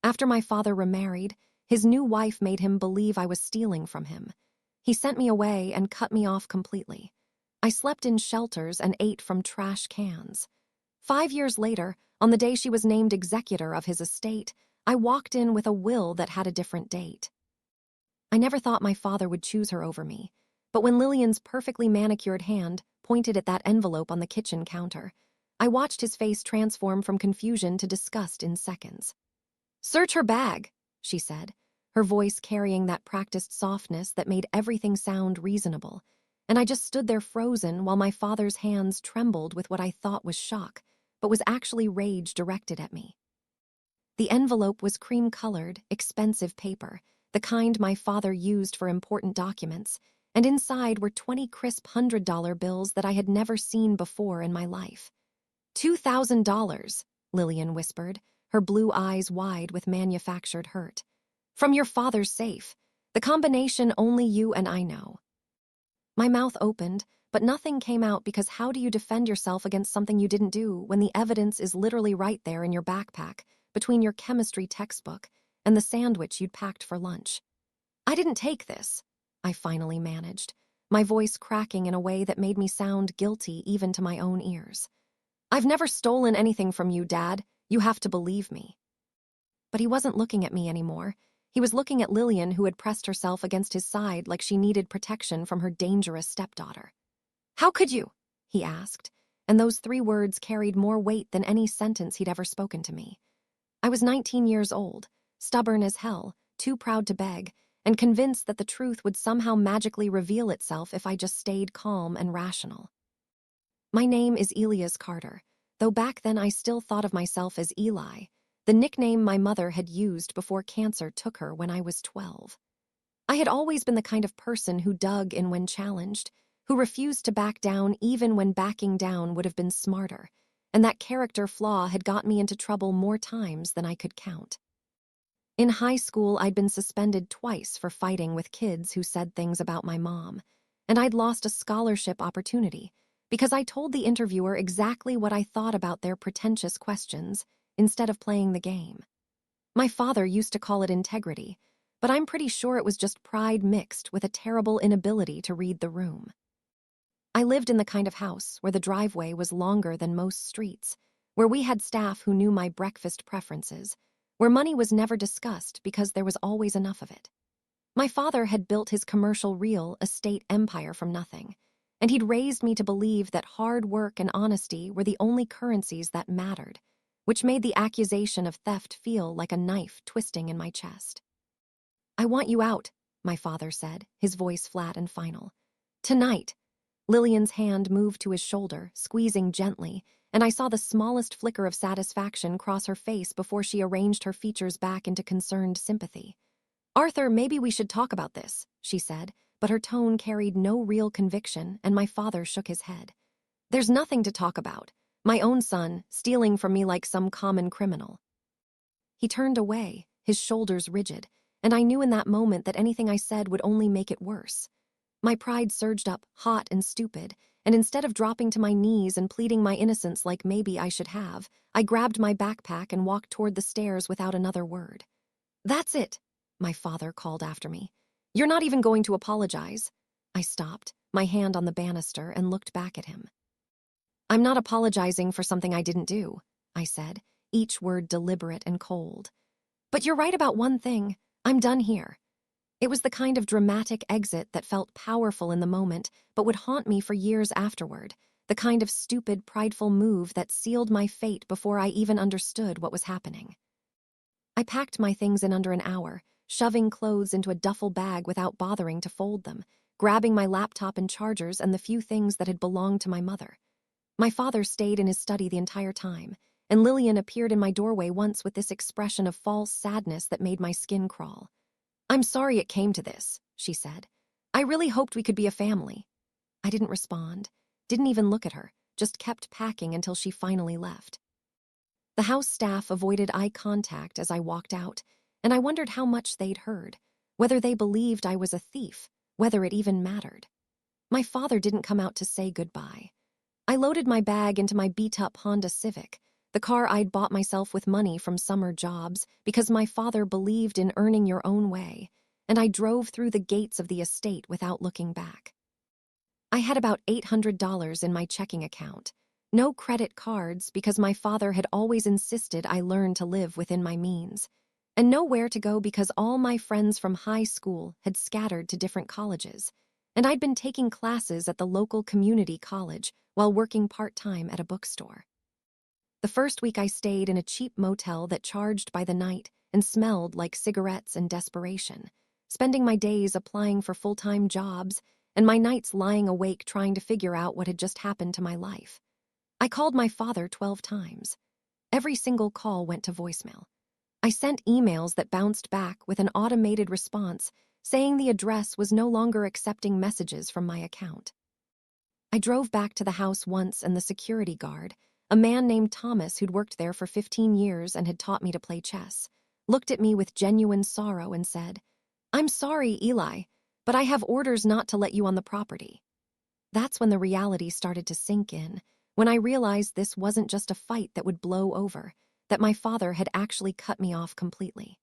After my father remarried, his new wife made him believe I was stealing from him. He sent me away and cut me off completely. I slept in shelters and ate from trash cans. 5 years later, on the day she was named executor of his estate, I walked in with a will that had a different date. I never thought my father would choose her over me, but when Lillian's perfectly manicured hand pointed at that envelope on the kitchen counter, I watched his face transform from confusion to disgust in seconds. "Search her bag," she said, her voice carrying that practiced softness that made everything sound reasonable, and I just stood there frozen while my father's hands trembled with what I thought was shock, but was actually rage directed at me. The envelope was cream-colored, expensive paper, the kind my father used for important documents, and inside were 20 crisp $100 bills that I had never seen before in my life. $2,000, Lillian whispered, her blue eyes wide with manufactured hurt. "From your father's safe, the combination only you and I know." My mouth opened, but nothing came out because how do you defend yourself against something you didn't do when the evidence is literally right there in your backpack, between your chemistry textbook and the sandwich you'd packed for lunch? "I didn't take this," I finally managed, my voice cracking in a way that made me sound guilty even to my own ears. "I've never stolen anything from you, Dad. You have to believe me." But he wasn't looking at me anymore. He was looking at Lillian, who had pressed herself against his side like she needed protection from her dangerous stepdaughter. "How could you?" he asked, and those 3 words carried more weight than any sentence he'd ever spoken to me. I was 19 years old, stubborn as hell, too proud to beg, and convinced that the truth would somehow magically reveal itself if I just stayed calm and rational. "My name is Elias Carter, though back then I still thought of myself as Eli, the nickname my mother had used before cancer took her when I was 12. I had always been the kind of person who dug in when challenged, who refused to back down even when backing down would have been smarter, and that character flaw had got me into trouble more times than I could count. In high school, I'd been suspended twice for fighting with kids who said things about my mom, and I'd lost a scholarship opportunity because I told the interviewer exactly what I thought about their pretentious questions instead of playing the game. My father used to call it integrity, but I'm pretty sure it was just pride mixed with a terrible inability to read the room. I lived in the kind of house where the driveway was longer than most streets, where we had staff who knew my breakfast preferences, where money was never discussed because there was always enough of it. My father had built his commercial real estate empire from nothing, and he'd raised me to believe that hard work and honesty were the only currencies that mattered, which made the accusation of theft feel like a knife twisting in my chest. "I want you out," my father said, his voice flat and final. "Tonight." Lillian's hand moved to his shoulder, squeezing gently, and I saw the smallest flicker of satisfaction cross her face before she arranged her features back into concerned sympathy. "Arthur, maybe we should talk about this," she said, but her tone carried no real conviction, and my father shook his head. "There's nothing to talk about. My own son, stealing from me like some common criminal." He turned away, his shoulders rigid, and I knew in that moment that anything I said would only make it worse. My pride surged up, hot and stupid, and instead of dropping to my knees and pleading my innocence like maybe I should have, I grabbed my backpack and walked toward the stairs without another word. "That's it," my father called after me. "You're not even going to apologize." I stopped, my hand on the banister, and looked back at him. "I'm not apologizing for something I didn't do," I said, each word deliberate and cold. "But you're right about one thing. I'm done here." It was the kind of dramatic exit that felt powerful in the moment, but would haunt me for years afterward, the kind of stupid, prideful move that sealed my fate before I even understood what was happening. I packed my things in under an hour, shoving clothes into a duffel bag without bothering to fold them, grabbing my laptop and chargers and the few things that had belonged to my mother. My father stayed in his study the entire time, and Lillian appeared in my doorway once with this expression of false sadness that made my skin crawl. "I'm sorry it came to this," she said. "I really hoped we could be a family." I didn't respond, didn't even look at her, just kept packing until she finally left. The house staff avoided eye contact as I walked out, and I wondered how much they'd heard, whether they believed I was a thief, whether it even mattered. My father didn't come out to say goodbye. I loaded my bag into my beat-up Honda Civic, The car I'd bought myself with money from summer jobs because my father believed in earning your own way, and I drove through the gates of the estate without looking back. I had about $800 in my checking account. No credit cards because my father had always insisted I learn to live within my means. And nowhere to go because all my friends from high school had scattered to different colleges. And I'd been taking classes at the local community college while working part-time at a bookstore. The first week I stayed in a cheap motel that charged by the night and smelled like cigarettes and desperation, spending my days applying for full-time jobs and my nights lying awake trying to figure out what had just happened to my life. I called my father 12 times. Every single call went to voicemail. I sent emails that bounced back with an automated response saying the address was no longer accepting messages from my account. I drove back to the house once and the security guard, a man named Thomas who'd worked there for 15 years and had taught me to play chess, looked at me with genuine sorrow and said, "I'm sorry, Eli, but I have orders not to let you on the property." That's when the reality started to sink in, when I realized this wasn't just a fight that would blow over, that my father had actually cut me off completely.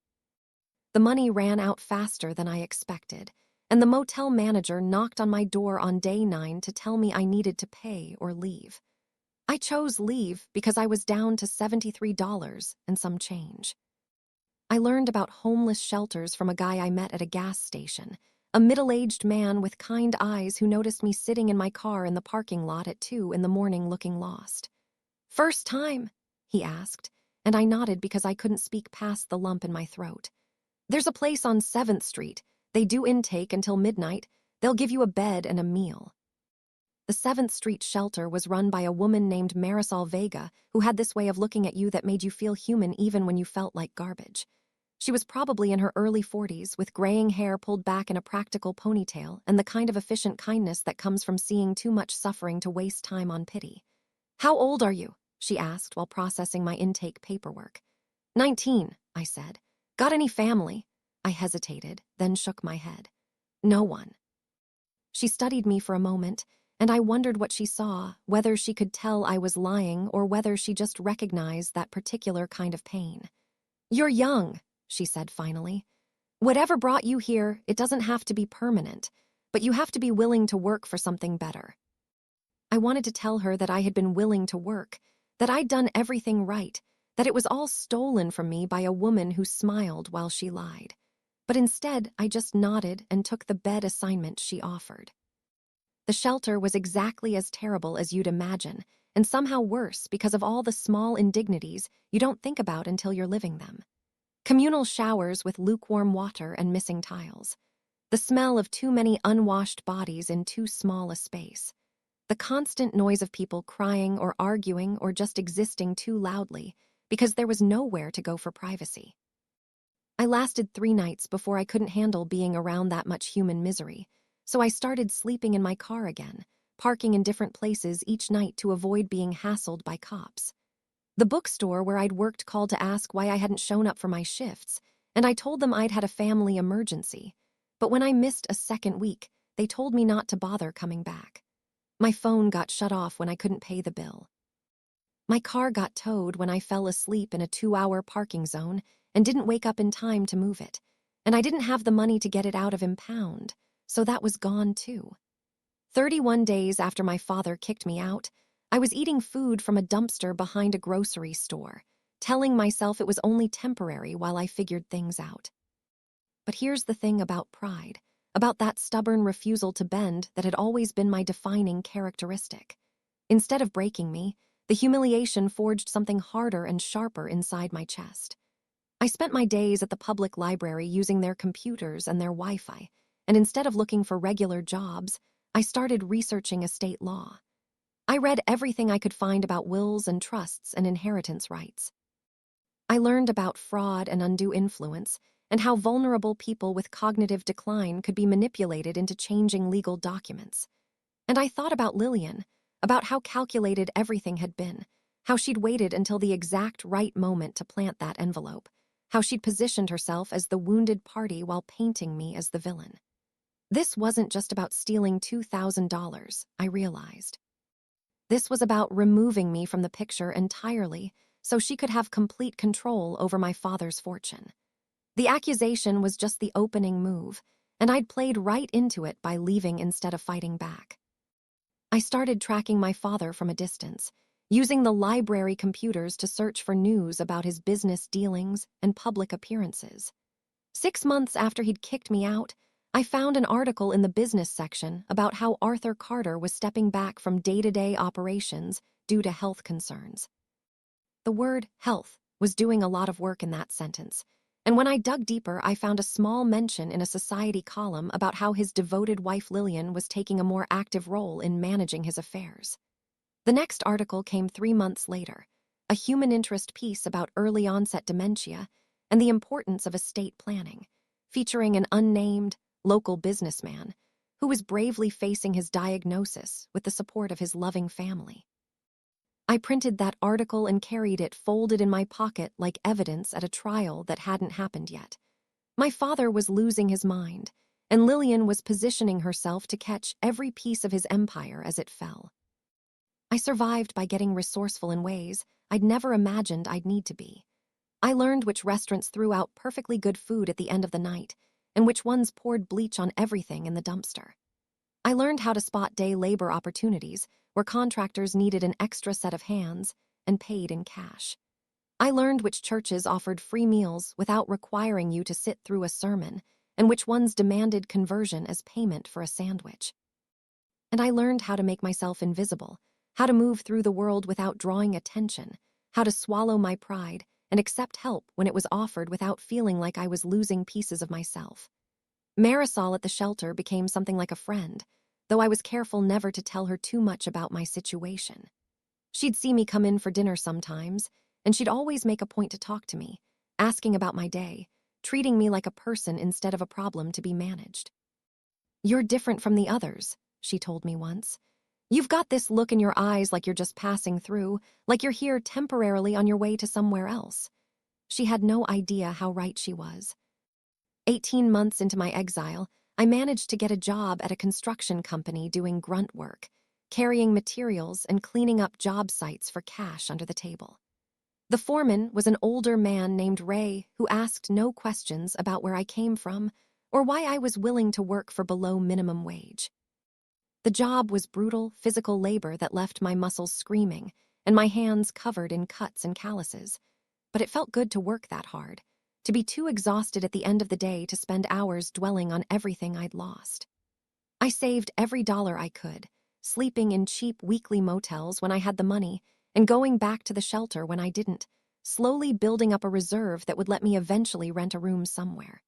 The money ran out faster than I expected, and the motel manager knocked on my door on day 9 to tell me I needed to pay or leave. I chose leave because I was down to $73 and some change. I learned about homeless shelters from a guy I met at a gas station, a middle-aged man with kind eyes who noticed me sitting in my car in the parking lot at 2 in the morning looking lost. "First time?" he asked, and I nodded because I couldn't speak past the lump in my throat. "There's a place on 7th Street. They do intake until midnight. They'll give you a bed and a meal." The 7th Street shelter was run by a woman named Marisol Vega, who had this way of looking at you that made you feel human even when you felt like garbage. She was probably in her early 40s, with graying hair pulled back in a practical ponytail and the kind of efficient kindness that comes from seeing too much suffering to waste time on pity. "How old are you?" she asked while processing my intake paperwork. 19, I said. "Got any family?" I hesitated, then shook my head. "No one." She studied me for a moment, and I wondered what she saw, whether she could tell I was lying or whether she just recognized that particular kind of pain. "You're young," she said finally. "Whatever brought you here, it doesn't have to be permanent, but you have to be willing to work for something better." I wanted to tell her that I had been willing to work, that I'd done everything right, that it was all stolen from me by a woman who smiled while she lied. But instead, I just nodded and took the bed assignment she offered. The shelter was exactly as terrible as you'd imagine, and somehow worse because of all the small indignities you don't think about until you're living them. Communal showers with lukewarm water and missing tiles. The smell of too many unwashed bodies in too small a space. The constant noise of people crying or arguing or just existing too loudly because there was nowhere to go for privacy. I lasted 3 nights before I couldn't handle being around that much human misery, so I started sleeping in my car again, parking in different places each night to avoid being hassled by cops. The bookstore where I'd worked called to ask why I hadn't shown up for my shifts, and I told them I'd had a family emergency. But when I missed a second week, they told me not to bother coming back. My phone got shut off when I couldn't pay the bill. My car got towed when I fell asleep in a 2-hour parking zone and didn't wake up in time to move it, and I didn't have the money to get it out of impound, so that was gone too. 31 days after my father kicked me out, I was eating food from a dumpster behind a grocery store, telling myself it was only temporary while I figured things out. But here's the thing about pride, about that stubborn refusal to bend that had always been my defining characteristic. Instead of breaking me, the humiliation forged something harder and sharper inside my chest. I spent my days at the public library using their computers and their Wi-Fi, and instead of looking for regular jobs, I started researching estate law. I read everything I could find about wills and trusts and inheritance rights. I learned about fraud and undue influence, and how vulnerable people with cognitive decline could be manipulated into changing legal documents. And I thought about Lillian, about how calculated everything had been, how she'd waited until the exact right moment to plant that envelope, how she'd positioned herself as the wounded party while painting me as the villain. This wasn't just about stealing $2,000, I realized. This was about removing me from the picture entirely so she could have complete control over my father's fortune. The accusation was just the opening move, and I'd played right into it by leaving instead of fighting back. I started tracking my father from a distance, using the library computers to search for news about his business dealings and public appearances. 6 months after he'd kicked me out, I found an article in the business section about how Arthur Carter was stepping back from day-to-day operations due to health concerns. The word health was doing a lot of work in that sentence, and when I dug deeper, I found a small mention in a society column about how his devoted wife Lillian was taking a more active role in managing his affairs. The next article came 3 months later, a human interest piece about early-onset dementia and the importance of estate planning, featuring an unnamed, local businessman who was bravely facing his diagnosis with the support of his loving family. I printed that article and carried it folded in my pocket like evidence at a trial that hadn't happened yet. My father was losing his mind, and Lillian was positioning herself to catch every piece of his empire as it fell. I survived by getting resourceful in ways I'd never imagined I'd need to be. I learned which restaurants threw out perfectly good food at the end of the night, and which ones poured bleach on everything in the dumpster. I learned how to spot day labor opportunities where contractors needed an extra set of hands and paid in cash. I learned which churches offered free meals without requiring you to sit through a sermon, and which ones demanded conversion as payment for a sandwich. And I learned how to make myself invisible, how to move through the world without drawing attention, how to swallow my pride and accept help when it was offered without feeling like I was losing pieces of myself. Marisol at the shelter became something like a friend, though I was careful never to tell her too much about my situation. She'd see me come in for dinner sometimes, and she'd always make a point to talk to me, asking about my day, treating me like a person instead of a problem to be managed. "You're different from the others," she told me once. "You've got this look in your eyes like you're just passing through, like you're here temporarily on your way to somewhere else." She had no idea how right she was. 18 months into my exile, I managed to get a job at a construction company doing grunt work, carrying materials and cleaning up job sites for cash under the table. The foreman was an older man named Ray who asked no questions about where I came from or why I was willing to work for below minimum wage. The job was brutal physical labor that left my muscles screaming and my hands covered in cuts and calluses, but it felt good to work that hard, to be too exhausted at the end of the day to spend hours dwelling on everything I'd lost. I saved every dollar I could, sleeping in cheap weekly motels when I had the money and going back to the shelter when I didn't, slowly building up a reserve that would let me eventually rent a room somewhere.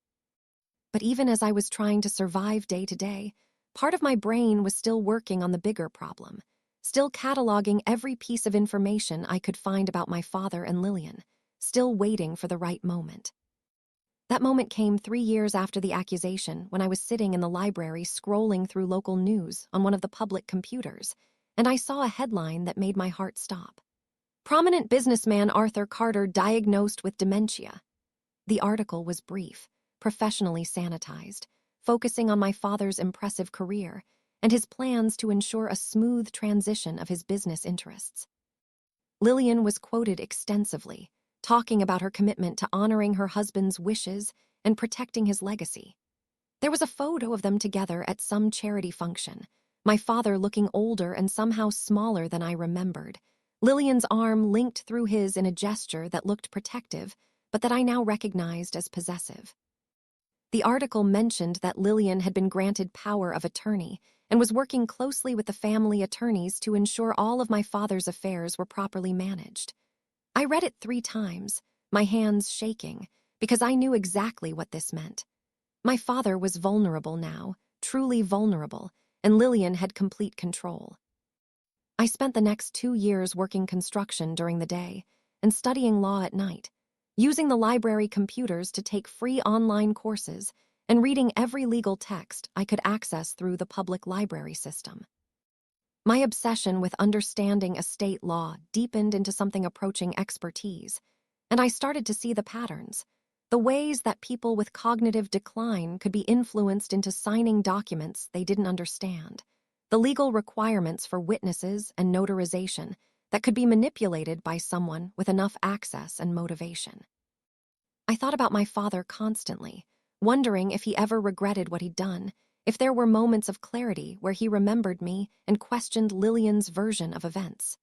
But even as I was trying to survive day to day, part of my brain was still working on the bigger problem, still cataloging every piece of information I could find about my father and Lillian, still waiting for the right moment. That moment came 3 years after the accusation when I was sitting in the library scrolling through local news on one of the public computers, and I saw a headline that made my heart stop. "Prominent businessman Arthur Carter diagnosed with dementia." The article was brief, professionally sanitized, focusing on my father's impressive career and his plans to ensure a smooth transition of his business interests. Lillian was quoted extensively, talking about her commitment to honoring her husband's wishes and protecting his legacy. There was a photo of them together at some charity function, my father looking older and somehow smaller than I remembered, Lillian's arm linked through his in a gesture that looked protective, but that I now recognized as possessive. The article mentioned that Lillian had been granted power of attorney and was working closely with the family attorneys to ensure all of my father's affairs were properly managed. I read it 3 times, my hands shaking, because I knew exactly what this meant. My father was vulnerable now, truly vulnerable, and Lillian had complete control. I spent the next 2 years working construction during the day and studying law at night, using the library computers to take free online courses and reading every legal text I could access through the public library system. My obsession with understanding estate law deepened into something approaching expertise, and I started to see the patterns, the ways that people with cognitive decline could be influenced into signing documents they didn't understand, the legal requirements for witnesses and notarization that could be manipulated by someone with enough access and motivation. I thought about my father constantly, wondering if he ever regretted what he'd done, if there were moments of clarity where he remembered me and questioned Lillian's version of events.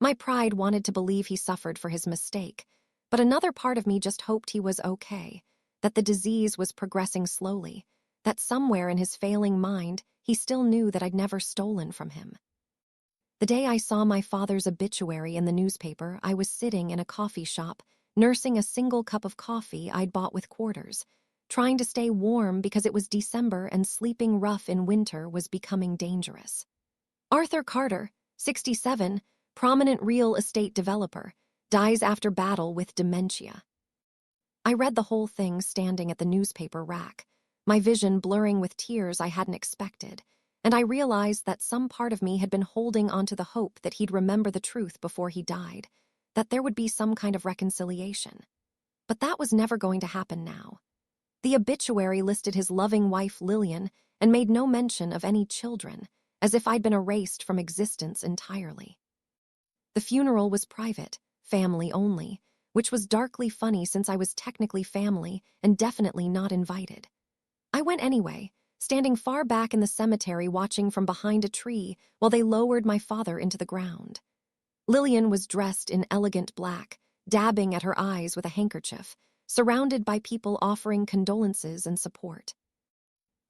My pride wanted to believe he suffered for his mistake, but another part of me just hoped he was okay, that the disease was progressing slowly, that somewhere in his failing mind he still knew that I'd never stolen from him. The day I saw my father's obituary in the newspaper, I was sitting in a coffee shop, nursing a single cup of coffee I'd bought with quarters, trying to stay warm because it was December and sleeping rough in winter was becoming dangerous. Arthur Carter, 67, prominent real estate developer, dies after battle with dementia. I read the whole thing standing at the newspaper rack, my vision blurring with tears I hadn't expected, and I realized that some part of me had been holding onto the hope that he'd remember the truth before he died, that there would be some kind of reconciliation. But that was never going to happen now. The obituary listed his loving wife Lillian and made no mention of any children, as if I'd been erased from existence entirely. The funeral was private, family only, which was darkly funny since I was technically family and definitely not invited. I went anyway, standing far back in the cemetery watching from behind a tree while they lowered my father into the ground. Lillian was dressed in elegant black, dabbing at her eyes with a handkerchief, surrounded by people offering condolences and support.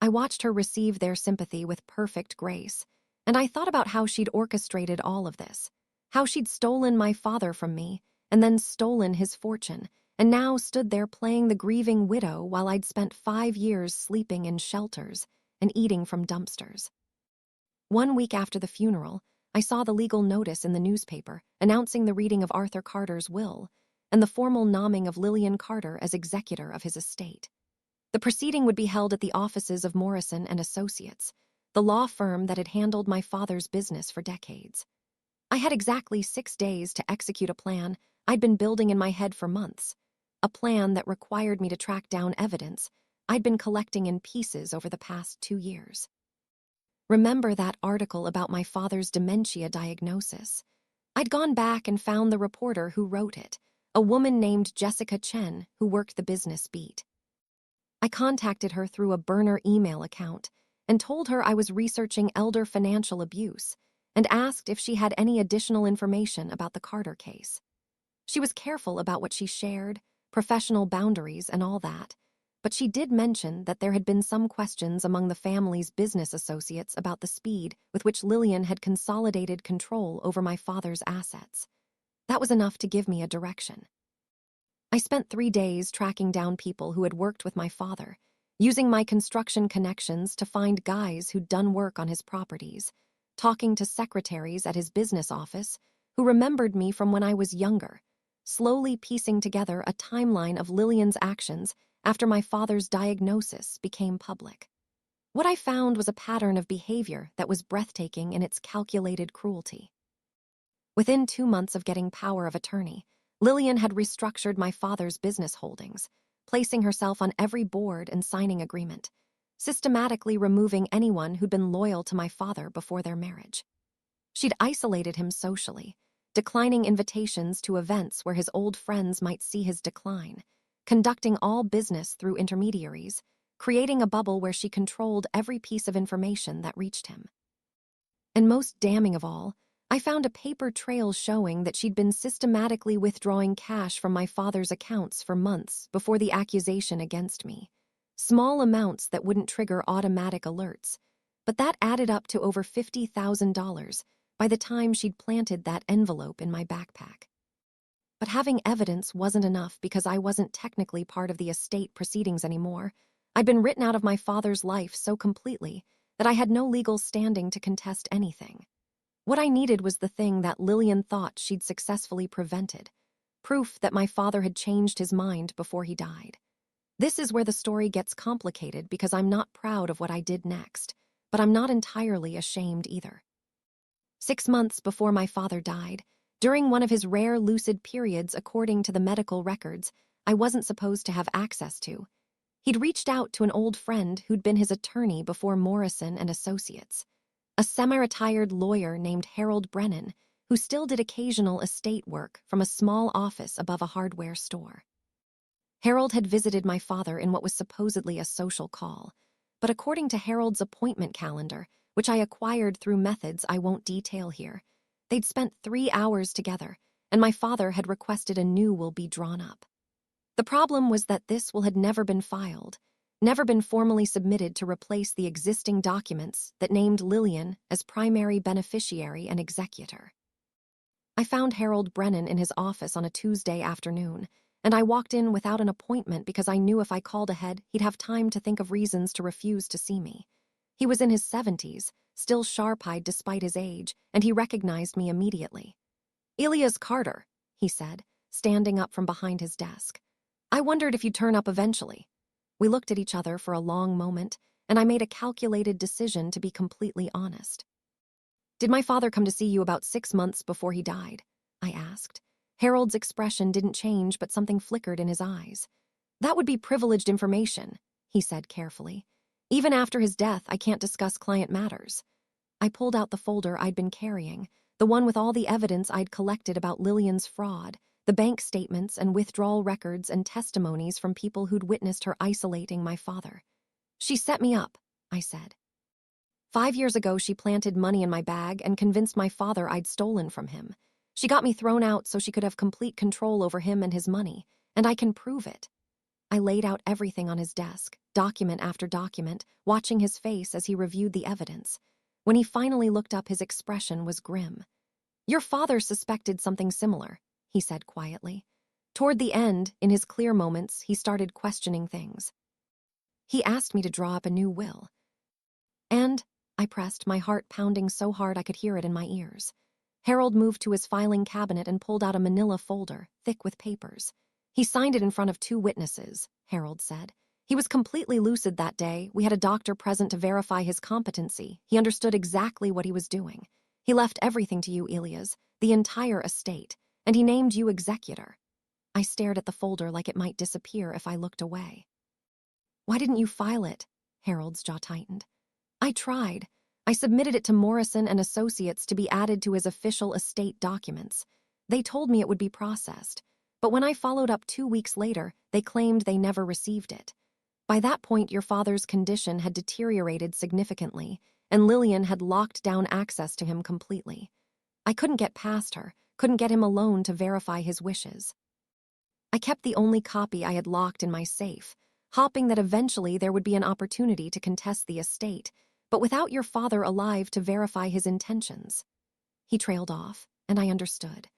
I watched her receive their sympathy with perfect grace, and I thought about how she'd orchestrated all of this, how she'd stolen my father from me, and then stolen his fortune, and now stood there playing the grieving widow while I'd spent 5 years sleeping in shelters and eating from dumpsters. 1 week after the funeral, I saw the legal notice in the newspaper announcing the reading of Arthur Carter's will and the formal nomming of Lillian Carter as executor of his estate. The proceeding would be held at the offices of Morrison and Associates, the law firm that had handled my father's business for decades. I had exactly 6 days to execute a plan I'd been building in my head for months, a plan that required me to track down evidence I'd been collecting in pieces over the past 2 years. Remember that article about my father's dementia diagnosis? I'd gone back and found the reporter who wrote it, a woman named Jessica Chen who worked the business beat. I contacted her through a burner email account and told her I was researching elder financial abuse and asked if she had any additional information about the Carter case. She was careful about what she shared, professional boundaries and all that, but she did mention that there had been some questions among the family's business associates about the speed with which Lillian had consolidated control over my father's assets. That was enough to give me a direction. I spent 3 days tracking down people who had worked with my father, using my construction connections to find guys who'd done work on his properties, talking to secretaries at his business office who remembered me from when I was younger, slowly piecing together a timeline of Lillian's actions after my father's diagnosis became public. What I found was a pattern of behavior that was breathtaking in its calculated cruelty. Within 2 months of getting power of attorney, Lillian had restructured my father's business holdings, placing herself on every board and signing agreement, systematically removing anyone who'd been loyal to my father before their marriage. She'd isolated him socially, declining invitations to events where his old friends might see his decline, conducting all business through intermediaries, creating a bubble where she controlled every piece of information that reached him. And most damning of all, I found a paper trail showing that she'd been systematically withdrawing cash from my father's accounts for months before the accusation against me. Small amounts that wouldn't trigger automatic alerts, but that added up to over $50,000 by the time she'd planted that envelope in my backpack. But having evidence wasn't enough because I wasn't technically part of the estate proceedings anymore. I'd been written out of my father's life so completely that I had no legal standing to contest anything. What I needed was the thing that Lillian thought she'd successfully prevented, proof that my father had changed his mind before he died. This is where the story gets complicated because I'm not proud of what I did next, but I'm not entirely ashamed either. 6 months before my father died, during one of his rare lucid periods according to the medical records I wasn't supposed to have access to, he'd reached out to an old friend who'd been his attorney before Morrison and Associates, a semi-retired lawyer named Harold Brennan, who still did occasional estate work from a small office above a hardware store. Harold had visited my father in what was supposedly a social call, but according to Harold's appointment calendar, which I acquired through methods I won't detail here, they'd spent 3 hours together, and my father had requested a new will be drawn up. The problem was that this will had never been filed, never been formally submitted to replace the existing documents that named Lillian as primary beneficiary and executor. I found Harold Brennan in his office on a Tuesday afternoon, and I walked in without an appointment because I knew if I called ahead, he'd have time to think of reasons to refuse to see me. He was in his 70s, still sharp-eyed despite his age, and he recognized me immediately. "Elias Carter," he said, standing up from behind his desk. "I wondered if you'd turn up eventually." We looked at each other for a long moment, and I made a calculated decision to be completely honest. "Did my father come to see you about 6 months before he died?" I asked. Harold's expression didn't change, but something flickered in his eyes. "That would be privileged information," he said carefully. "Even after his death, I can't discuss client matters." I pulled out the folder I'd been carrying, the one with all the evidence I'd collected about Lillian's fraud, the bank statements and withdrawal records and testimonies from people who'd witnessed her isolating my father. "She set me up," I said. 5 years ago, she planted money in my bag and convinced my father I'd stolen from him. She got me thrown out so she could have complete control over him and his money, and I can prove it. I laid out everything on his desk, document after document, watching his face as he reviewed the evidence. When he finally looked up, his expression was grim. "Your father suspected something similar," he said quietly. Toward the end, in his clear moments, he started questioning things. "He asked me to draw up a new will." "And?" I pressed, my heart pounding so hard I could hear it in my ears. Harold moved to his filing cabinet and pulled out a manila folder, thick with papers. "He signed it in front of 2 witnesses, Harold said. "He was completely lucid that day. We had a doctor present to verify his competency. He understood exactly what he was doing. He left everything to you, Elias, the entire estate, and he named you executor." I stared at the folder like it might disappear if I looked away. "Why didn't you file it?" Harold's jaw tightened. "I tried. I submitted it to Morrison and Associates to be added to his official estate documents. They told me it would be processed, but when I followed up 2 weeks later, they claimed they never received it. By that point, your father's condition had deteriorated significantly, and Lillian had locked down access to him completely. I couldn't get past her, couldn't get him alone to verify his wishes. I kept the only copy I had locked in my safe, hoping that eventually there would be an opportunity to contest the estate, but without your father alive to verify his intentions." He trailed off, and I understood.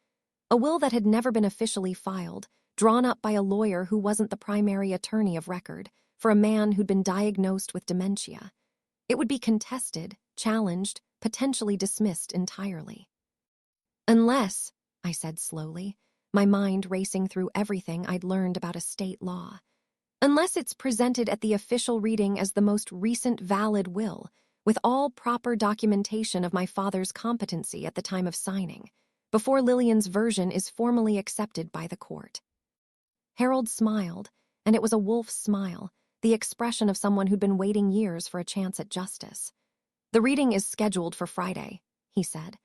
A will that had never been officially filed, drawn up by a lawyer who wasn't the primary attorney of record, for a man who'd been diagnosed with dementia. It would be contested, challenged, potentially dismissed entirely. "Unless," I said slowly, my mind racing through everything I'd learned about estate law, "unless it's presented at the official reading as the most recent valid will, with all proper documentation of my father's competency at the time of signing, before Lillian's version is formally accepted by the court." Harold smiled, and it was a wolf's smile, the expression of someone who'd been waiting years for a chance at justice. "The reading is scheduled for Friday," he said.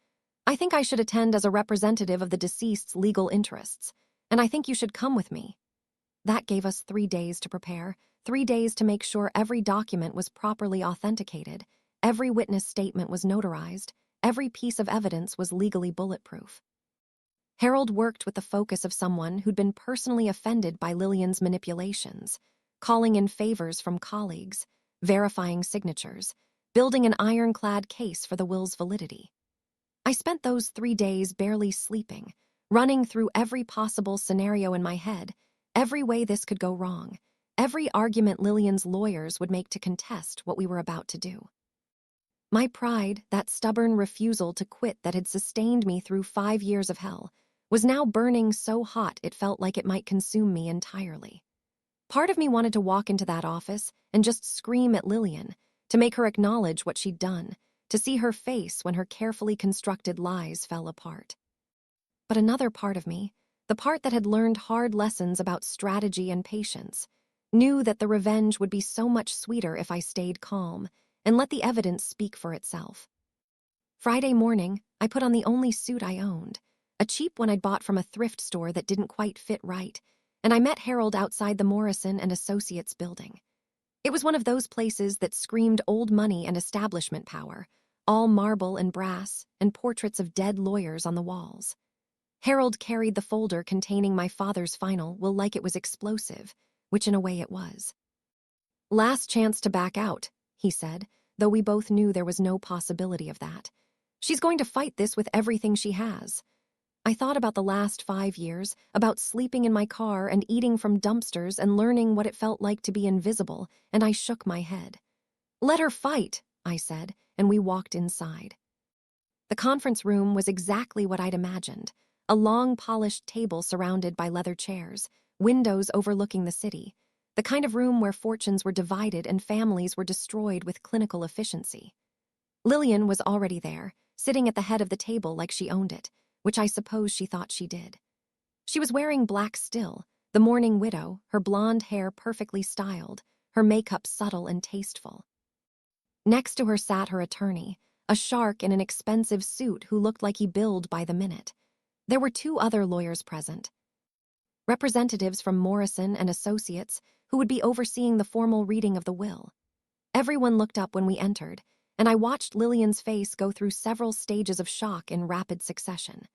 "I think I should attend as a representative of the deceased's legal interests, and I think you should come with me." That gave us 3 days to prepare, 3 days to make sure every document was properly authenticated, every witness statement was notarized, every piece of evidence was legally bulletproof. Harold worked with the focus of someone who'd been personally offended by Lillian's manipulations, calling in favors from colleagues, verifying signatures, building an ironclad case for the will's validity. I spent those 3 days barely sleeping, running through every possible scenario in my head, every way this could go wrong, every argument Lillian's lawyers would make to contest what we were about to do. My pride, that stubborn refusal to quit that had sustained me through 5 years of hell, was now burning so hot it felt like it might consume me entirely. Part of me wanted to walk into that office and just scream at Lillian, to make her acknowledge what she'd done, to see her face when her carefully constructed lies fell apart. But another part of me, the part that had learned hard lessons about strategy and patience, knew that the revenge would be so much sweeter if I stayed calm and let the evidence speak for itself. Friday morning, I put on the only suit I owned, a cheap one I'd bought from a thrift store that didn't quite fit right, and I met Harold outside the Morrison and Associates building. It was one of those places that screamed old money and establishment power, all marble and brass and portraits of dead lawyers on the walls. Harold carried the folder containing my father's final will like it was explosive, which in a way it was. "Last chance to back out," he said, though we both knew there was no possibility of that. "She's going to fight this with everything she has." I thought about the last 5 years, about sleeping in my car and eating from dumpsters and learning what it felt like to be invisible, and I shook my head. "Let her fight," I said, and we walked inside. The conference room was exactly what I'd imagined, a long polished table surrounded by leather chairs, windows overlooking the city, the kind of room where fortunes were divided and families were destroyed with clinical efficiency. Lillian was already there, sitting at the head of the table like she owned it, which I suppose she thought she did. She was wearing black still, the mourning widow, her blonde hair perfectly styled, her makeup subtle and tasteful. Next to her sat her attorney, a shark in an expensive suit who looked like he billed by the minute. There were 2 other lawyers present, representatives from Morrison and Associates who would be overseeing the formal reading of the will. Everyone looked up when we entered, and I watched Lillian's face go through several stages of shock in rapid succession.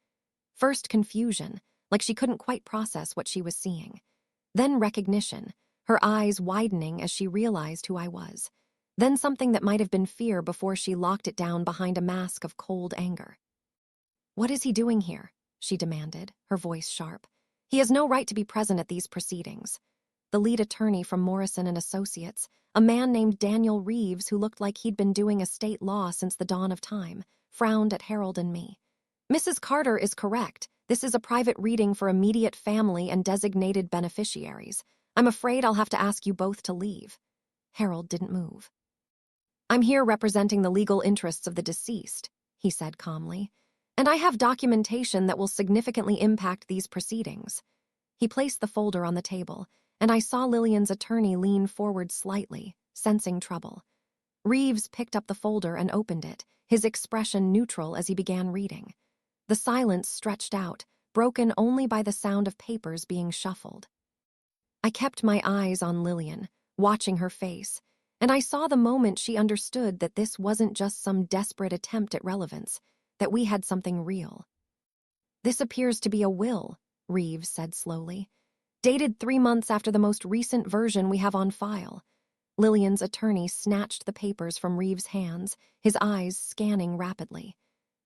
First confusion, like she couldn't quite process what she was seeing. Then recognition, her eyes widening as she realized who I was. Then something that might have been fear before she locked it down behind a mask of cold anger. "What is he doing here?" she demanded, her voice sharp. "He has no right to be present at these proceedings." The lead attorney from Morrison and Associates, a man named Daniel Reeves who looked like he'd been doing estate law since the dawn of time, frowned at Harold and me. "Mrs. Carter is correct. This is a private reading for immediate family and designated beneficiaries. I'm afraid I'll have to ask you both to leave." Harold didn't move. "I'm here representing the legal interests of the deceased," he said calmly, "and I have documentation that will significantly impact these proceedings." He placed the folder on the table, and I saw Lillian's attorney lean forward slightly, sensing trouble. Reeves picked up the folder and opened it, his expression neutral as he began reading. The silence stretched out, broken only by the sound of papers being shuffled. I kept my eyes on Lillian, watching her face, and I saw the moment she understood that this wasn't just some desperate attempt at relevance, that we had something real. "This appears to be a will," Reeves said slowly. "Dated 3 months after the most recent version we have on file." Lillian's attorney snatched the papers from Reeves' hands, his eyes scanning rapidly.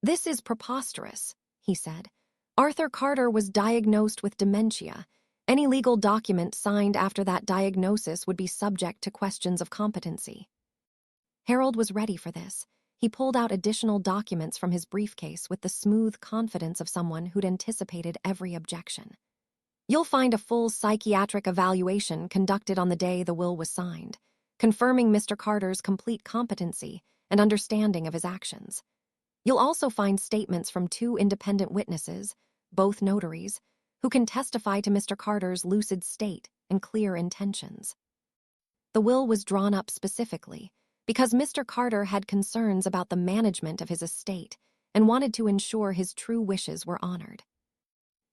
"This is preposterous," he said. "Arthur Carter was diagnosed with dementia. Any legal document signed after that diagnosis would be subject to questions of competency." Harold was ready for this. He pulled out additional documents from his briefcase with the smooth confidence of someone who'd anticipated every objection. "You'll find a full psychiatric evaluation conducted on the day the will was signed, confirming Mr. Carter's complete competency and understanding of his actions. You'll also find statements from 2 independent witnesses, both notaries, who can testify to Mr. Carter's lucid state and clear intentions." The will was drawn up specifically because Mr. Carter had concerns about the management of his estate and wanted to ensure his true wishes were honored.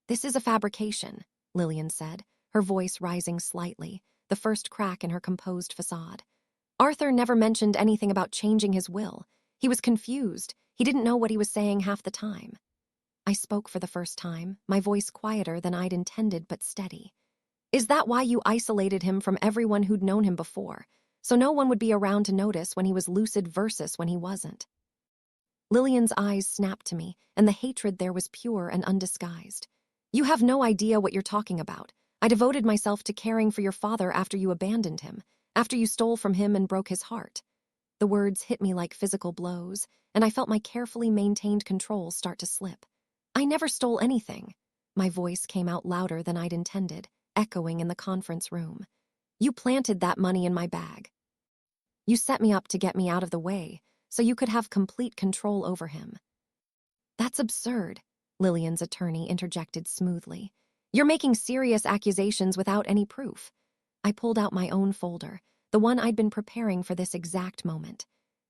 "This is a fabrication," Lillian said, her voice rising slightly, the first crack in her composed facade. "Arthur never mentioned anything about changing his will. He was confused. He didn't know what he was saying half the time." I spoke for the first time, my voice quieter than I'd intended but steady. "Is that why you isolated him from everyone who'd known him before, so no one would be around to notice when he was lucid versus when he wasn't?" Lillian's eyes snapped to me, and the hatred there was pure and undisguised. "You have no idea what you're talking about. I devoted myself to caring for your father after you abandoned him, after you stole from him and broke his heart." The words hit me like physical blows, and I felt my carefully maintained control start to slip. "I never stole anything." My voice came out louder than I'd intended, echoing in the conference room. "You planted that money in my bag. You set me up to get me out of the way, so you could have complete control over him." "That's absurd," Lillian's attorney interjected smoothly. "You're making serious accusations without any proof." I pulled out my own folder, the one I'd been preparing for this exact moment.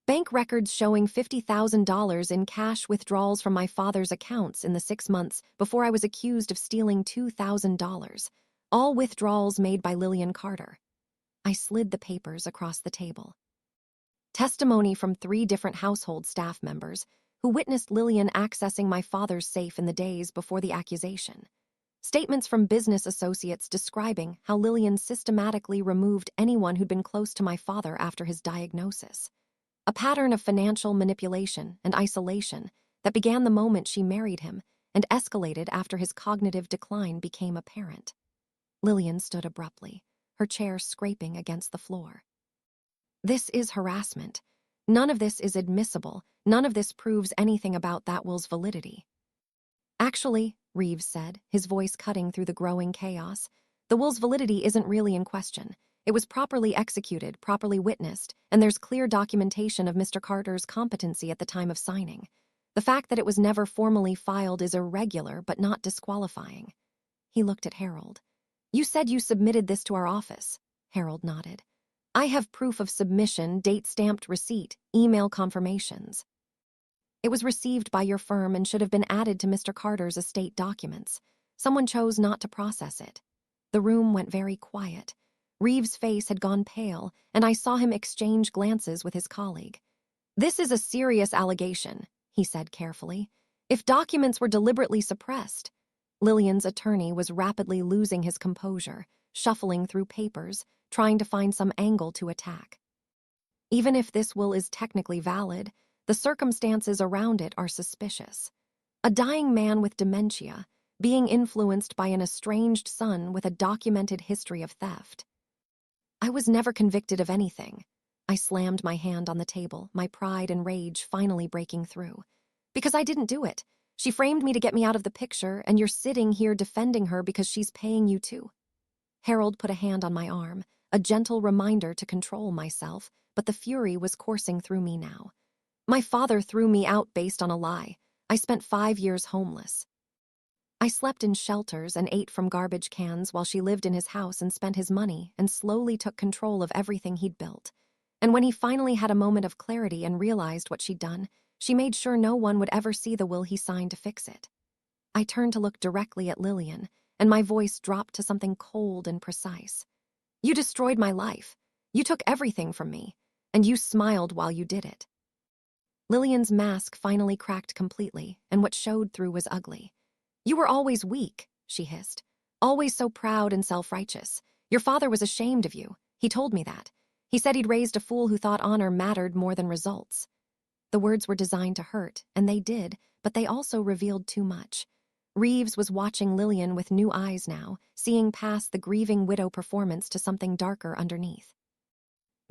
Bank records showing $50,000 in cash withdrawals from my father's accounts in the 6 months before I was accused of stealing $2,000. All withdrawals made by Lillian Carter. I slid the papers across the table. Testimony from 3 different household staff members who witnessed Lillian accessing my father's safe in the days before the accusation. Statements from business associates describing how Lillian systematically removed anyone who'd been close to my father after his diagnosis. A pattern of financial manipulation and isolation that began the moment she married him and escalated after his cognitive decline became apparent. Lillian stood abruptly, her chair scraping against the floor. This is harassment. None of this is admissible. None of this proves anything about that will's validity. Actually, Reeves said, his voice cutting through the growing chaos, the will's validity isn't really in question. It was properly executed, properly witnessed, and there's clear documentation of Mr. Carter's competency at the time of signing. The fact that it was never formally filed is irregular but not disqualifying. He looked at Harold. You said you submitted this to our office. Harold nodded. I have proof of submission, date-stamped receipt, email confirmations. It was received by your firm and should have been added to Mr. Carter's estate documents. Someone chose not to process it. The room went very quiet. Reeves' face had gone pale, and I saw him exchange glances with his colleague. This is a serious allegation, he said carefully. If documents were deliberately suppressed. Lillian's attorney was rapidly losing his composure, shuffling through papers, trying to find some angle to attack. Even if this will is technically valid, the circumstances around it are suspicious. A dying man with dementia, being influenced by an estranged son with a documented history of theft. I was never convicted of anything. I slammed my hand on the table, my pride and rage finally breaking through. Because I didn't do it. She framed me to get me out of the picture, and you're sitting here defending her because she's paying you too. Harold put a hand on my arm, a gentle reminder to control myself, but the fury was coursing through me now. My father threw me out based on a lie. I spent 5 years homeless. I slept in shelters and ate from garbage cans while she lived in his house and spent his money and slowly took control of everything he'd built. And when he finally had a moment of clarity and realized what she'd done, she made sure no one would ever see the will he signed to fix it. I turned to look directly at Lillian, and my voice dropped to something cold and precise. You destroyed my life. You took everything from me, and you smiled while you did it. Lillian's mask finally cracked completely, and what showed through was ugly. You were always weak, she hissed. Always so proud and self-righteous. Your father was ashamed of you. He told me that. He said he'd raised a fool who thought honor mattered more than results. The words were designed to hurt, and they did, but they also revealed too much. Reeves was watching Lillian with new eyes now, seeing past the grieving widow performance to something darker underneath.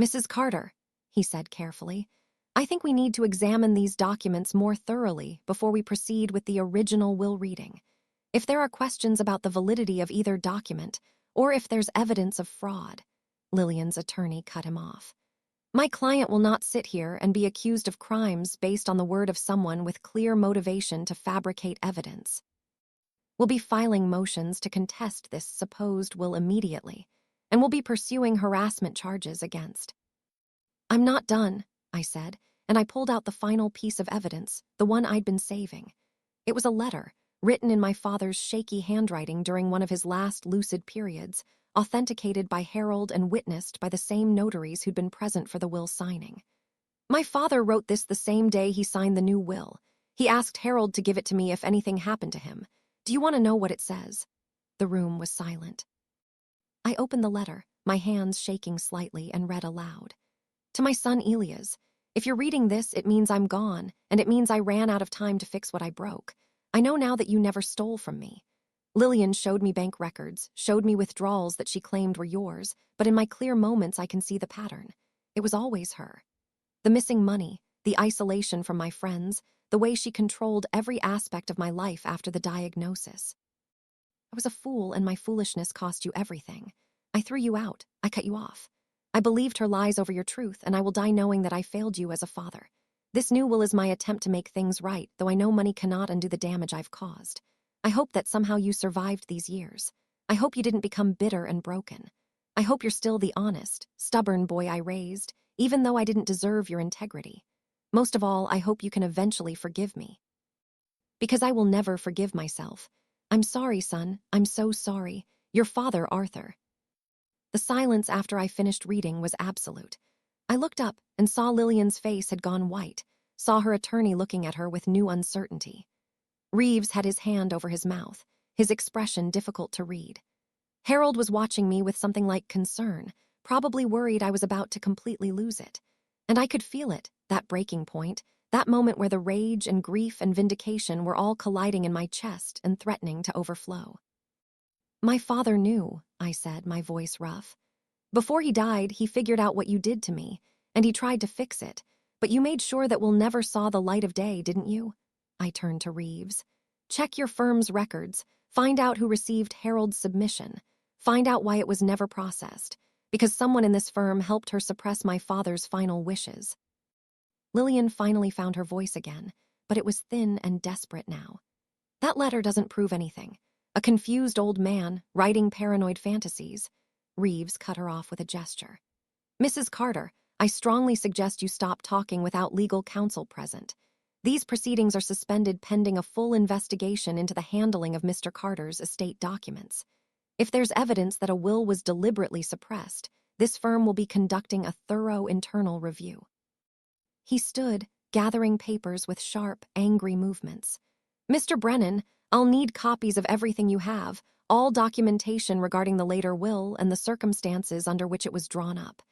Mrs. Carter, he said carefully, I think we need to examine these documents more thoroughly before we proceed with the original will reading. If there are questions about the validity of either document, or if there's evidence of fraud, Lillian's attorney cut him off. My client will not sit here and be accused of crimes based on the word of someone with clear motivation to fabricate evidence. We'll be filing motions to contest this supposed will immediately, and we'll be pursuing harassment charges against. I'm not done, I said, and I pulled out the final piece of evidence, the one I'd been saving. It was a letter, written in my father's shaky handwriting during one of his last lucid periods, authenticated by Harold and witnessed by the same notaries who'd been present for the will signing. My father wrote this the same day he signed the new will. He asked Harold to give it to me if anything happened to him. Do you want to know what it says? The room was silent. I opened the letter, my hands shaking slightly, and read aloud. To my son Elias, if you're reading this, it means I'm gone, and it means I ran out of time to fix what I broke. I know now that you never stole from me. Lillian showed me bank records, showed me withdrawals that she claimed were yours, but in my clear moments I can see the pattern. It was always her. The missing money, the isolation from my friends, the way she controlled every aspect of my life after the diagnosis. I was a fool, and my foolishness cost you everything. I threw you out. I cut you off. I believed her lies over your truth, and I will die knowing that I failed you as a father. This new will is my attempt to make things right, though I know money cannot undo the damage I've caused. I hope that somehow you survived these years. I hope you didn't become bitter and broken. I hope you're still the honest, stubborn boy I raised, even though I didn't deserve your integrity. Most of all, I hope you can eventually forgive me. Because I will never forgive myself. I'm sorry, son. I'm so sorry. Your father, Arthur. The silence after I finished reading was absolute. I looked up and saw Lillian's face had gone white, saw her attorney looking at her with new uncertainty. Reeves had his hand over his mouth, his expression difficult to read. Harold was watching me with something like concern, probably worried I was about to completely lose it. And I could feel it, that breaking point, that moment where the rage and grief and vindication were all colliding in my chest and threatening to overflow. My father knew, I said, my voice rough. Before he died, he figured out what you did to me, and he tried to fix it, but you made sure that we'll never saw the light of day, didn't you? I turned to Reeves. Check your firm's records, find out who received Harold's submission, find out why it was never processed, because someone in this firm helped her suppress my father's final wishes. Lillian finally found her voice again, but it was thin and desperate now. That letter doesn't prove anything. A confused old man, writing paranoid fantasies. Reeves cut her off with a gesture. Mrs. Carter, I strongly suggest you stop talking without legal counsel present. These proceedings are suspended pending a full investigation into the handling of Mr. Carter's estate documents. If there's evidence that a will was deliberately suppressed, this firm will be conducting a thorough internal review. He stood, gathering papers with sharp, angry movements. Mr. Brennan, I'll need copies of everything you have, all documentation regarding the later will and the circumstances under which it was drawn up.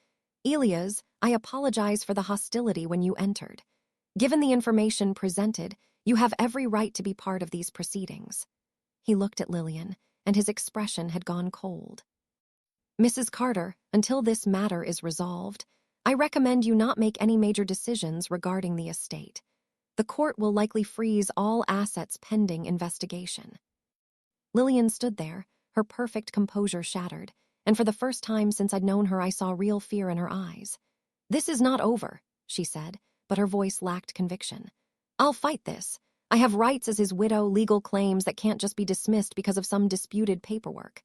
Elias, I apologize for the hostility when you entered. Given the information presented, you have every right to be part of these proceedings. He looked at Lillian, and his expression had gone cold. Mrs. Carter, until this matter is resolved, I recommend you not make any major decisions regarding the estate. The court will likely freeze all assets pending investigation. Lillian stood there, her perfect composure shattered, and for the first time since I'd known her I saw real fear in her eyes. This is not over, she said, but her voice lacked conviction. I'll fight this. I have rights as his widow, legal claims that can't just be dismissed because of some disputed paperwork.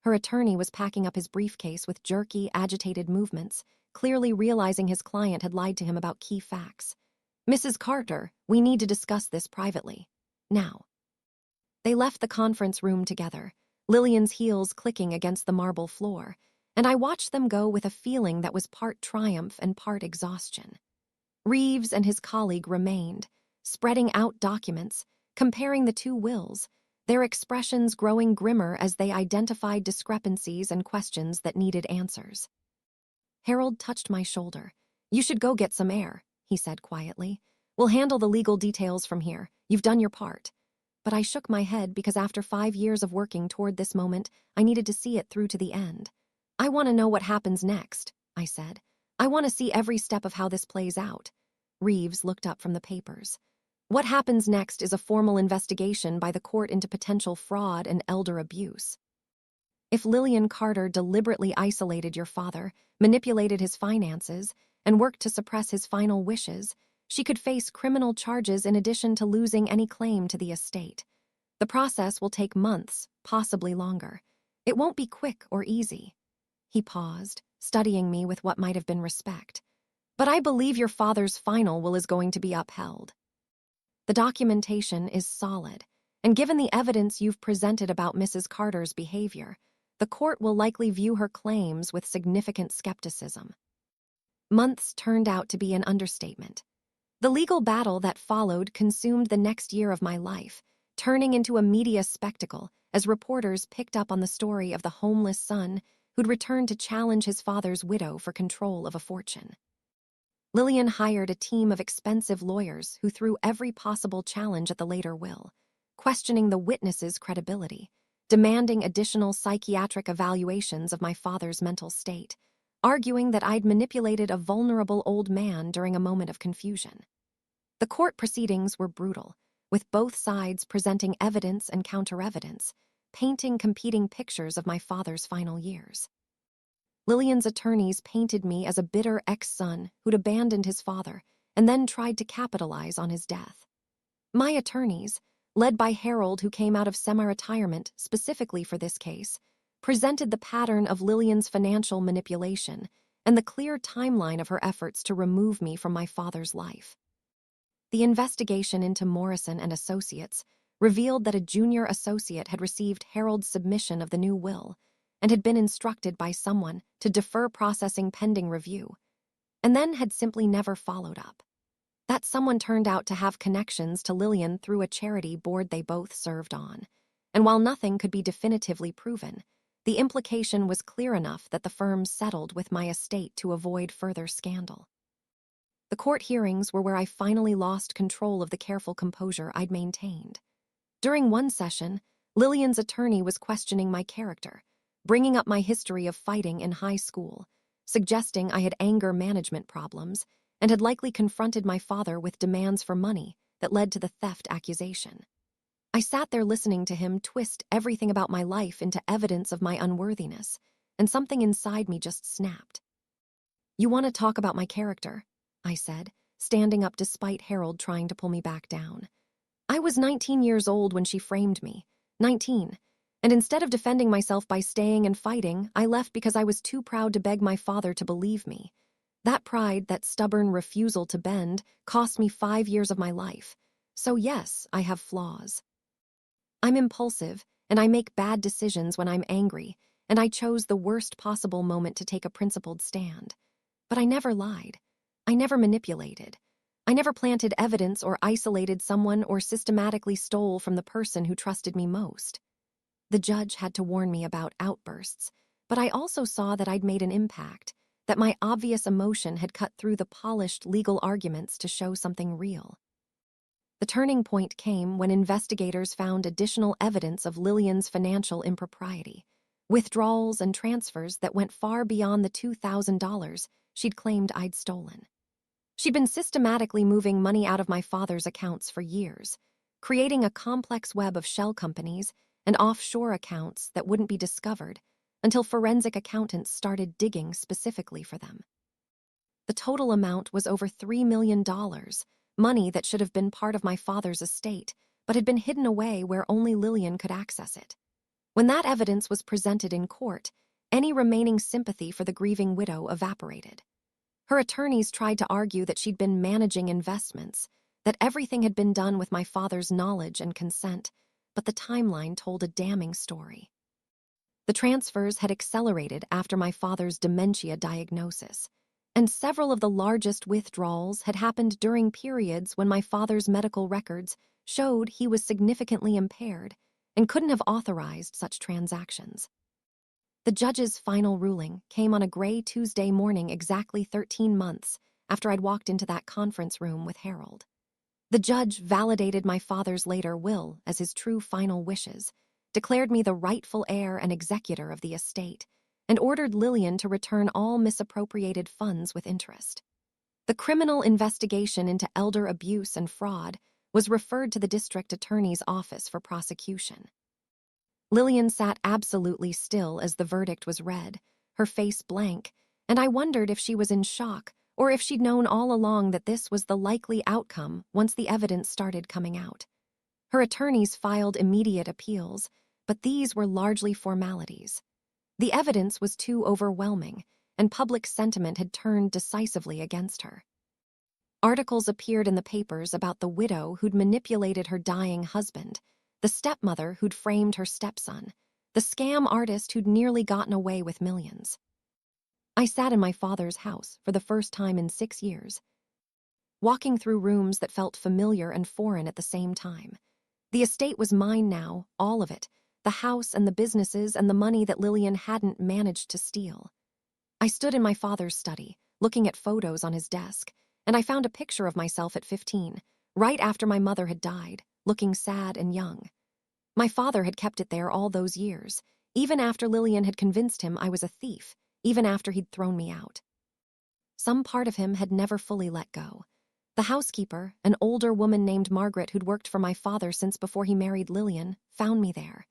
Her attorney was packing up his briefcase with jerky, agitated movements, clearly realizing his client had lied to him about key facts. Mrs. Carter, we need to discuss this privately. Now. They left the conference room together, Lillian's heels clicking against the marble floor, and I watched them go with a feeling that was part triumph and part exhaustion. Reeves and his colleague remained, spreading out documents, comparing the two wills, their expressions growing grimmer as they identified discrepancies and questions that needed answers. Harold touched my shoulder. You should go get some air, he said quietly. We'll handle the legal details from here. You've done your part. But I shook my head because after 5 years of working toward this moment, I needed to see it through to the end. I want to know what happens next, I said. I want to see every step of how this plays out. Reeves looked up from the papers. What happens next is a formal investigation by the court into potential fraud and elder abuse. If Lillian Carter deliberately isolated your father, manipulated his finances, and worked to suppress his final wishes, she could face criminal charges in addition to losing any claim to the estate. The process will take months, possibly longer. It won't be quick or easy. He paused, studying me with what might have been respect. But I believe your father's final will is going to be upheld. The documentation is solid, and given the evidence you've presented about Mrs. Carter's behavior, the court will likely view her claims with significant skepticism. Months turned out to be an understatement. The legal battle that followed consumed the next year of my life, turning into a media spectacle as reporters picked up on the story of the homeless son who'd returned to challenge his father's widow for control of a fortune. Lillian hired a team of expensive lawyers who threw every possible challenge at the later will, questioning the witnesses' credibility, demanding additional psychiatric evaluations of my father's mental state, arguing that I'd manipulated a vulnerable old man during a moment of confusion. The court proceedings were brutal, with both sides presenting evidence and counter-evidence, painting competing pictures of my father's final years. Lillian's attorneys painted me as a bitter ex-son who'd abandoned his father and then tried to capitalize on his death. My attorneys, led by Harold, who came out of semi-retirement specifically for this case, presented the pattern of Lillian's financial manipulation and the clear timeline of her efforts to remove me from my father's life. The investigation into Morrison and Associates revealed that a junior associate had received Harold's submission of the new will and had been instructed by someone to defer processing pending review, and then had simply never followed up. That someone turned out to have connections to Lillian through a charity board they both served on, and while nothing could be definitively proven, the implication was clear enough that the firm settled with my estate to avoid further scandal. The court hearings were where I finally lost control of the careful composure I'd maintained. During one session, Lillian's attorney was questioning my character, bringing up my history of fighting in high school, suggesting I had anger management problems, and had likely confronted my father with demands for money that led to the theft accusation. I sat there listening to him twist everything about my life into evidence of my unworthiness, and something inside me just snapped. "You want to talk about my character?" I said, standing up despite Harold trying to pull me back down. I was 19 years old when she framed me, 19, and instead of defending myself by staying and fighting, I left because I was too proud to beg my father to believe me. That pride, that stubborn refusal to bend, cost me 5 years of my life. So yes, I have flaws. I'm impulsive, and I make bad decisions when I'm angry, and I chose the worst possible moment to take a principled stand. But I never lied. I never manipulated. I never planted evidence or isolated someone or systematically stole from the person who trusted me most. The judge had to warn me about outbursts, but I also saw that I'd made an impact, that my obvious emotion had cut through the polished legal arguments to show something real. The turning point came when investigators found additional evidence of Lillian's financial impropriety, withdrawals and transfers that went far beyond the $2,000 she'd claimed I'd stolen. She'd been systematically moving money out of my father's accounts for years, creating a complex web of shell companies and offshore accounts that wouldn't be discovered until forensic accountants started digging specifically for them. The total amount was over $3 million, money that should have been part of my father's estate, but had been hidden away where only Lillian could access it. When that evidence was presented in court, any remaining sympathy for the grieving widow evaporated. Her attorneys tried to argue that she'd been managing investments, that everything had been done with my father's knowledge and consent, but the timeline told a damning story. The transfers had accelerated after my father's dementia diagnosis, and several of the largest withdrawals had happened during periods when my father's medical records showed he was significantly impaired and couldn't have authorized such transactions. The judge's final ruling came on a gray Tuesday morning exactly 13 months after I'd walked into that conference room with Harold. The judge validated my father's later will as his true final wishes, declared me the rightful heir and executor of the estate, and ordered Lillian to return all misappropriated funds with interest. The criminal investigation into elder abuse and fraud was referred to the district attorney's office for prosecution. Lillian sat absolutely still as the verdict was read, her face blank, and I wondered if she was in shock or if she'd known all along that this was the likely outcome once the evidence started coming out. Her attorneys filed immediate appeals, but these were largely formalities. The evidence was too overwhelming, and public sentiment had turned decisively against her. Articles appeared in the papers about the widow who'd manipulated her dying husband, the stepmother who'd framed her stepson, the scam artist who'd nearly gotten away with millions. I sat in my father's house for the first time in 6 years, walking through rooms that felt familiar and foreign at the same time. The estate was mine now, all of it, the house and the businesses and the money that Lillian hadn't managed to steal. I stood in my father's study, looking at photos on his desk, and I found a picture of myself at 15, right after my mother had died, looking sad and young. My father had kept it there all those years, even after Lillian had convinced him I was a thief, even after he'd thrown me out. Some part of him had never fully let go. The housekeeper, an older woman named Margaret who'd worked for my father since before he married Lillian, found me there.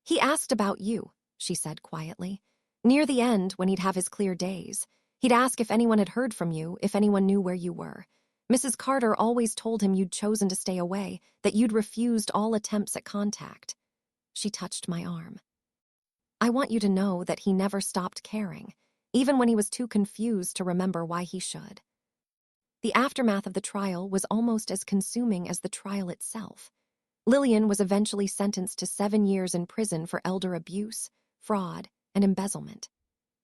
"He asked about you," she said quietly. "Near the end, when he'd have his clear days, he'd ask if anyone had heard from you, if anyone knew where you were. Mrs. Carter always told him you'd chosen to stay away, that you'd refused all attempts at contact." She touched my arm. "I want you to know that he never stopped caring, even when he was too confused to remember why he should." The aftermath of the trial was almost as consuming as the trial itself. Lillian was eventually sentenced to 7 years in prison for elder abuse, fraud, and embezzlement.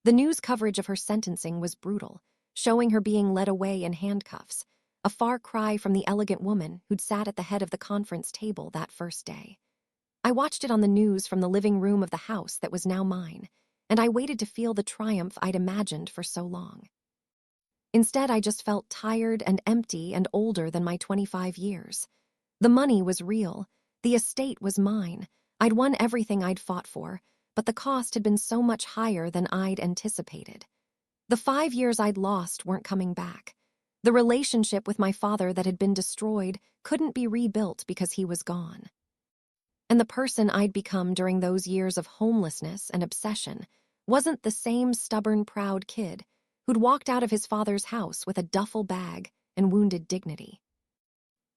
The news coverage of her sentencing was brutal, showing her being led away in handcuffs, a far cry from the elegant woman who'd sat at the head of the conference table that first day. I watched it on the news from the living room of the house that was now mine, and I waited to feel the triumph I'd imagined for so long. Instead, I just felt tired and empty and older than my 25 years. The money was real. The estate was mine. I'd won everything I'd fought for, but the cost had been so much higher than I'd anticipated. The 5 years I'd lost weren't coming back. The relationship with my father that had been destroyed couldn't be rebuilt because he was gone. And the person I'd become during those years of homelessness and obsession wasn't the same stubborn, proud kid who'd walked out of his father's house with a duffel bag and wounded dignity.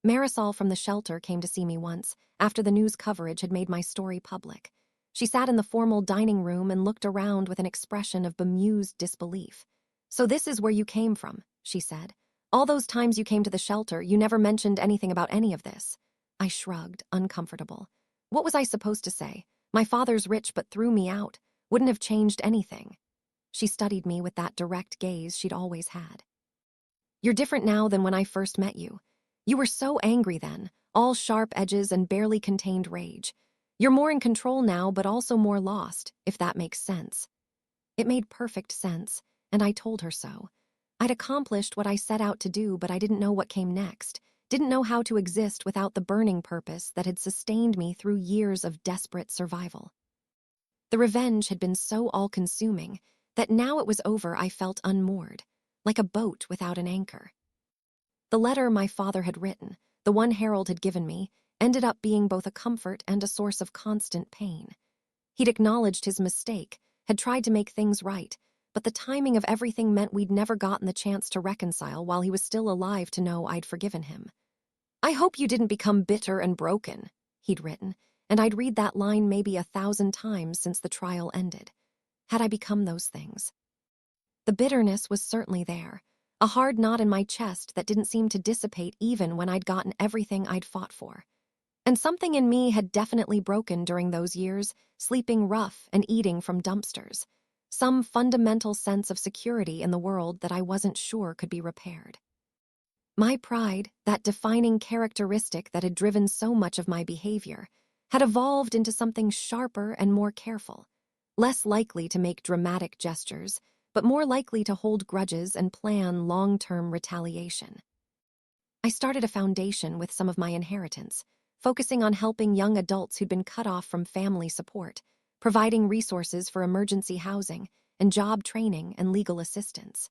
Marisol from the shelter came to see me once, after the news coverage had made my story public. She sat in the formal dining room and looked around with an expression of bemused disbelief. "So this is where you came from," she said. "All those times you came to the shelter, you never mentioned anything about any of this." I shrugged, uncomfortable. What was I supposed to say? My father's rich but threw me out. Wouldn't have changed anything. She studied me with that direct gaze she'd always had. "You're different now than when I first met you. You were so angry then, all sharp edges and barely contained rage. You're more in control now, but also more lost, if that makes sense." It made perfect sense, and I told her so. I'd accomplished what I set out to do, but I didn't know what came next, didn't know how to exist without the burning purpose that had sustained me through years of desperate survival. The revenge had been so all-consuming that now it was over I felt unmoored, like a boat without an anchor. The letter my father had written, the one Harold had given me, ended up being both a comfort and a source of constant pain. He'd acknowledged his mistake, had tried to make things right, but the timing of everything meant we'd never gotten the chance to reconcile while he was still alive to know I'd forgiven him. "I hope you didn't become bitter and broken," he'd written, and I'd read that line maybe 1,000 times since the trial ended. Had I become those things? The bitterness was certainly there, a hard knot in my chest that didn't seem to dissipate even when I'd gotten everything I'd fought for. And something in me had definitely broken during those years, sleeping rough and eating from dumpsters. Some fundamental sense of security in the world that I wasn't sure could be repaired. My pride, that defining characteristic that had driven so much of my behavior, had evolved into something sharper and more careful, less likely to make dramatic gestures, but more likely to hold grudges and plan long-term retaliation. I started a foundation with some of my inheritance, focusing on helping young adults who'd been cut off from family support, providing resources for emergency housing and job training and legal assistance.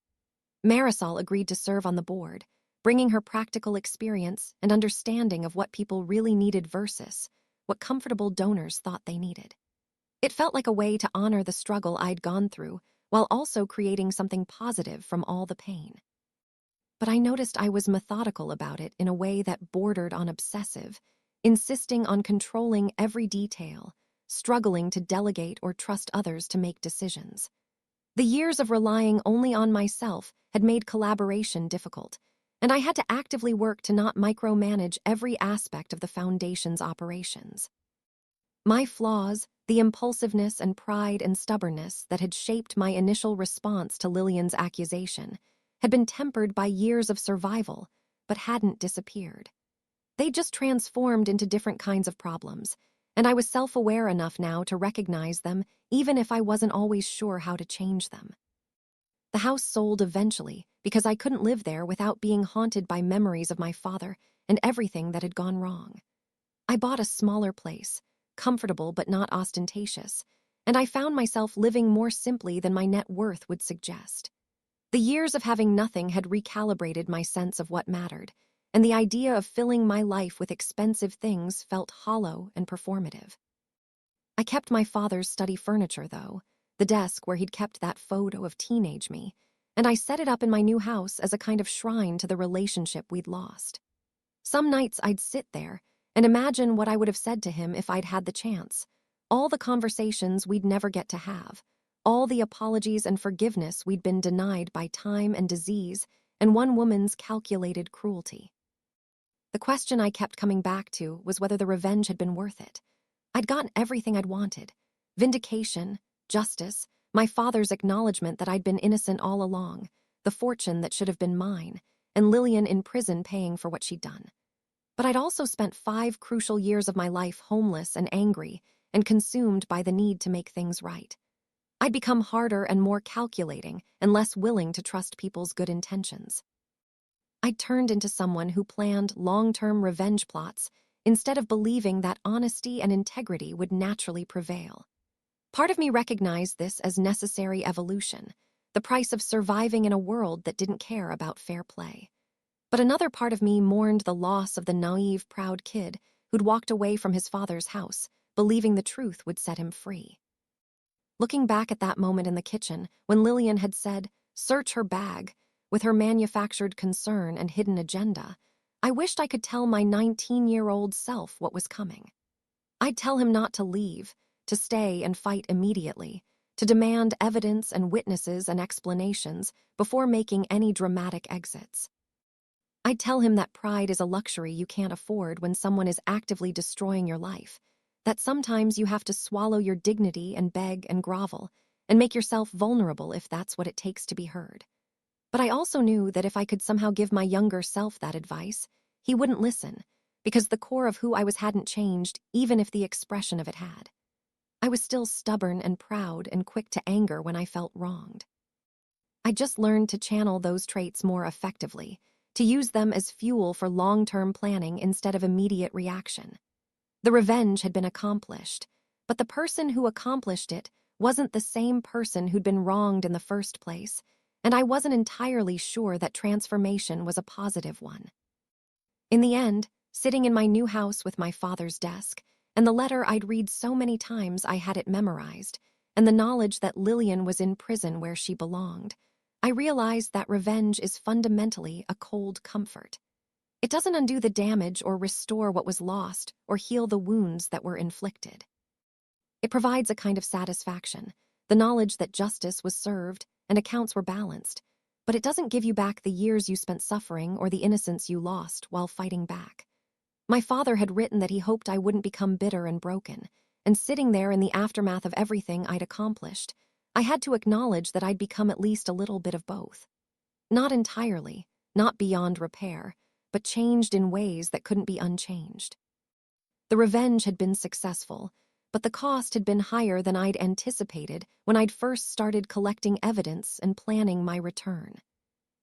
Marisol agreed to serve on the board, bringing her practical experience and understanding of what people really needed versus what comfortable donors thought they needed. It felt like a way to honor the struggle I'd gone through while also creating something positive from all the pain. But I noticed I was methodical about it in a way that bordered on obsessive, insisting on controlling every detail, struggling to delegate or trust others to make decisions. The years of relying only on myself had made collaboration difficult, and I had to actively work to not micromanage every aspect of the foundation's operations. My flaws, the impulsiveness and pride and stubbornness that had shaped my initial response to Lillian's accusation, had been tempered by years of survival, but hadn't disappeared. They'd just transformed into different kinds of problems, and I was self-aware enough now to recognize them even if I wasn't always sure how to change them. The house sold eventually because I couldn't live there without being haunted by memories of my father and everything that had gone wrong. I bought a smaller place, comfortable but not ostentatious, and I found myself living more simply than my net worth would suggest. The years of having nothing had recalibrated my sense of what mattered, and the idea of filling my life with expensive things felt hollow and performative. I kept my father's study furniture, though, the desk where he'd kept that photo of teenage me, and I set it up in my new house as a kind of shrine to the relationship we'd lost. Some nights I'd sit there and imagine what I would have said to him if I'd had the chance, all the conversations we'd never get to have, all the apologies and forgiveness we'd been denied by time and disease, and one woman's calculated cruelty. The question I kept coming back to was whether the revenge had been worth it. I'd gotten everything I'd wanted: vindication, justice, my father's acknowledgement that I'd been innocent all along, the fortune that should have been mine, and Lillian in prison paying for what she'd done. But I'd also spent 5 crucial years of my life homeless and angry and consumed by the need to make things right. I'd become harder and more calculating and less willing to trust people's good intentions. I'd turned into someone who planned long-term revenge plots instead of believing that honesty and integrity would naturally prevail. Part of me recognized this as necessary evolution, the price of surviving in a world that didn't care about fair play. But another part of me mourned the loss of the naive, proud kid who'd walked away from his father's house, believing the truth would set him free. Looking back at that moment in the kitchen, when Lillian had said, "Search her bag," with her manufactured concern and hidden agenda, I wished I could tell my 19-year-old self what was coming. I'd tell him not to leave, to stay and fight immediately, to demand evidence and witnesses and explanations before making any dramatic exits. I'd tell him that pride is a luxury you can't afford when someone is actively destroying your life, that sometimes you have to swallow your dignity and beg and grovel, and make yourself vulnerable if that's what it takes to be heard. But I also knew that if I could somehow give my younger self that advice, he wouldn't listen, because the core of who I was hadn't changed, even if the expression of it had. I was still stubborn and proud and quick to anger when I felt wronged. I just learned to channel those traits more effectively, to use them as fuel for long-term planning instead of immediate reaction. The revenge had been accomplished, but the person who accomplished it wasn't the same person who'd been wronged in the first place, and I wasn't entirely sure that transformation was a positive one. In the end, sitting in my new house with my father's desk, and the letter I'd read so many times I had it memorized, and the knowledge that Lillian was in prison where she belonged, I realized that revenge is fundamentally a cold comfort. It doesn't undo the damage or restore what was lost or heal the wounds that were inflicted. It provides a kind of satisfaction, the knowledge that justice was served and accounts were balanced, but it doesn't give you back the years you spent suffering or the innocence you lost while fighting back. My father had written that he hoped I wouldn't become bitter and broken, and sitting there in the aftermath of everything I'd accomplished, I had to acknowledge that I'd become at least a little bit of both. Not entirely, not beyond repair, but changed in ways that couldn't be unchanged. The revenge had been successful, but the cost had been higher than I'd anticipated when I'd first started collecting evidence and planning my return.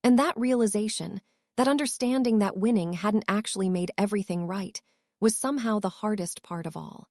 And that realization, that understanding that winning hadn't actually made everything right, was somehow the hardest part of all.